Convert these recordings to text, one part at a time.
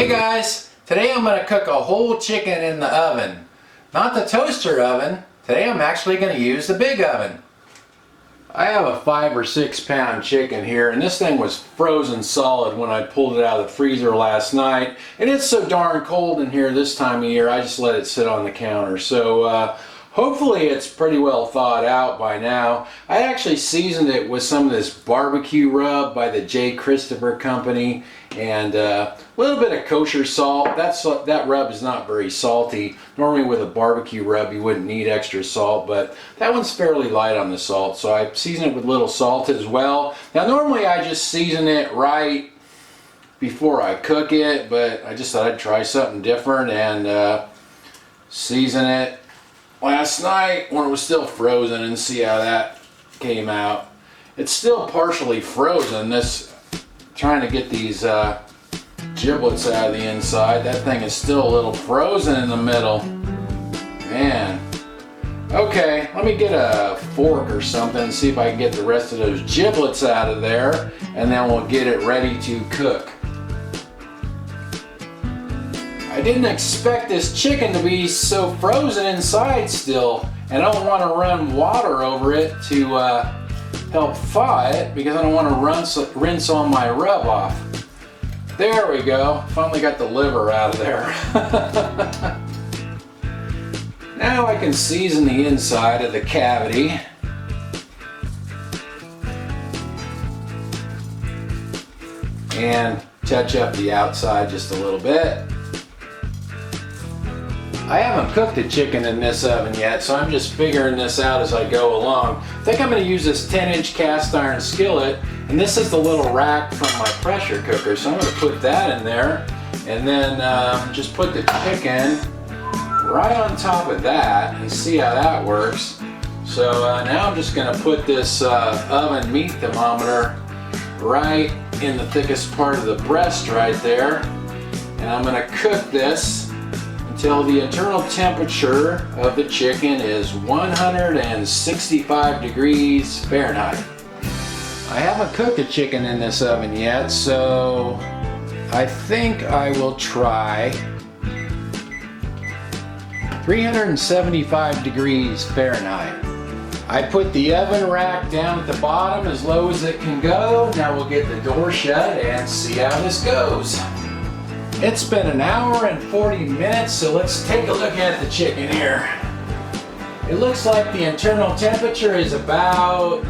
Hey guys, today I'm going to cook a whole chicken in the oven. Not the toaster oven, today I'm actually going to use the big oven. I have a 5 or 6 pound chicken here, and this thing was frozen solid when I pulled it out of the freezer last night. And it's so darn cold in here this time of year, I just let it sit on the counter. So hopefully it's pretty well thawed out by now. I actually seasoned it with some of this BBQ Rub by the J. Christopher Company and a little bit of kosher salt. That rub is not very salty. Normally with a barbecue rub you wouldn't need extra salt, but that one's fairly light on the salt, so I season it with a little salt as well. Now normally I just season it right before I cook it, but I just thought I'd try something different and season it last night when it was still frozen and see how that came out. It's still partially frozen. Trying to get these giblets out of the inside. That thing is still a little frozen in the middle. Man. Okay, let me get a fork or something and see if I can get the rest of those giblets out of there, and then we'll get it ready to cook. I didn't expect this chicken to be so frozen inside still, and I don't want to run water over it to help thaw it because I don't want to rinse all my rub off. There we go. Finally got the liver out of there. Now I can season the inside of the cavity. And touch up the outside just a little bit. I haven't cooked the chicken in this oven yet, so I'm just figuring this out as I go along. I think I'm going to use this 10-inch cast iron skillet, and this is the little rack from my pressure cooker, so I'm going to put that in there, and then just put the chicken right on top of that and see how that works. So now I'm just going to put this oven meat thermometer right in the thickest part of the breast right there, and I'm going to cook this until the internal temperature of the chicken is 165 degrees Fahrenheit. I haven't cooked the chicken in this oven yet, so I think I will try 375 degrees Fahrenheit. I put the oven rack down at the bottom as low as it can go. Now we'll get the door shut and see how this goes. It's been an hour and 40 minutes, so let's take a look at the chicken here. It looks like the internal temperature is about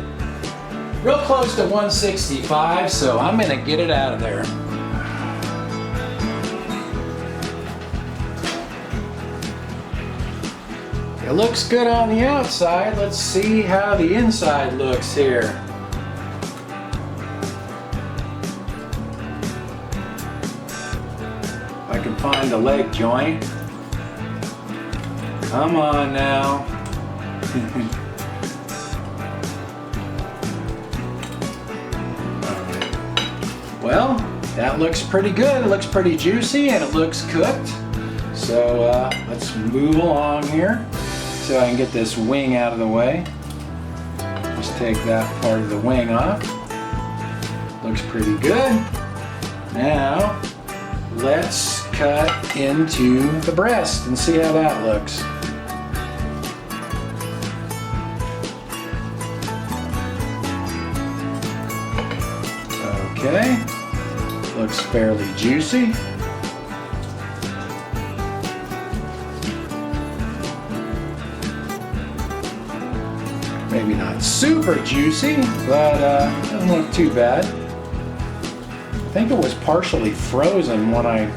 real close to 165, so I'm going to get it out of there. It looks good on the outside. Let's see how the inside looks here. I can find the leg joint. Come on now. Well, that looks pretty good. It looks pretty juicy and it looks cooked. So let's move along here so I can get this wing out of the way. Just take that part of the wing off. Looks pretty good. Now, let's cut into the breast and see how that looks. Okay, looks fairly juicy. Maybe not super juicy, but doesn't look too bad. I think it was partially frozen when I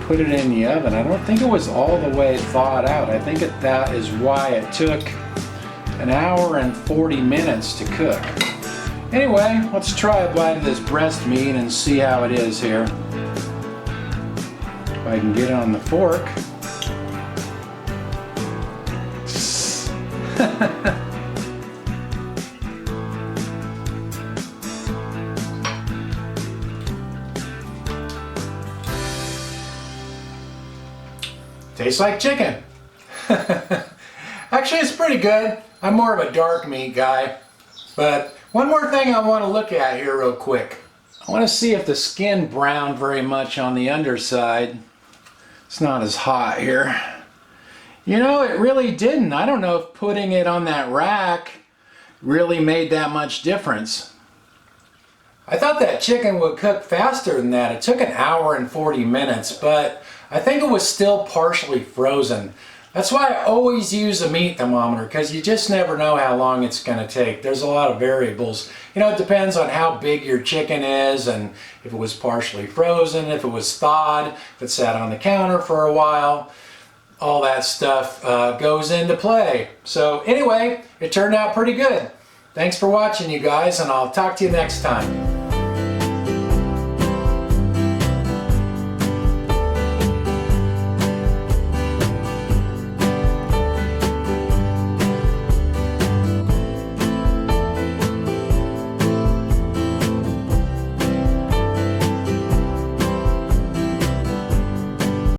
put it in the oven. I don't think it was all the way thawed out. I think that is why it took an hour and 40 minutes to cook. Anyway, let's try a bite of this breast meat and see how it is here. If I can get it on the fork. Tastes like chicken. Actually, it's pretty good. I'm more of a dark meat guy. But one more thing I want to look at here real quick. I want to see if the skin browned very much on the underside. It's not as hot here. You know, it really didn't. I don't know if putting it on that rack really made that much difference. I thought that chicken would cook faster than that. It took 1 hour and 40 minutes, but I think it was still partially frozen. That's why I always use a meat thermometer, because you just never know how long it's going to take. There's a lot of variables. You know, it depends on how big your chicken is, and if it was partially frozen, if it was thawed, if it sat on the counter for a while. All that stuff goes into play. So anyway, it turned out pretty good. Thanks for watching, you guys, and I'll talk to you next time.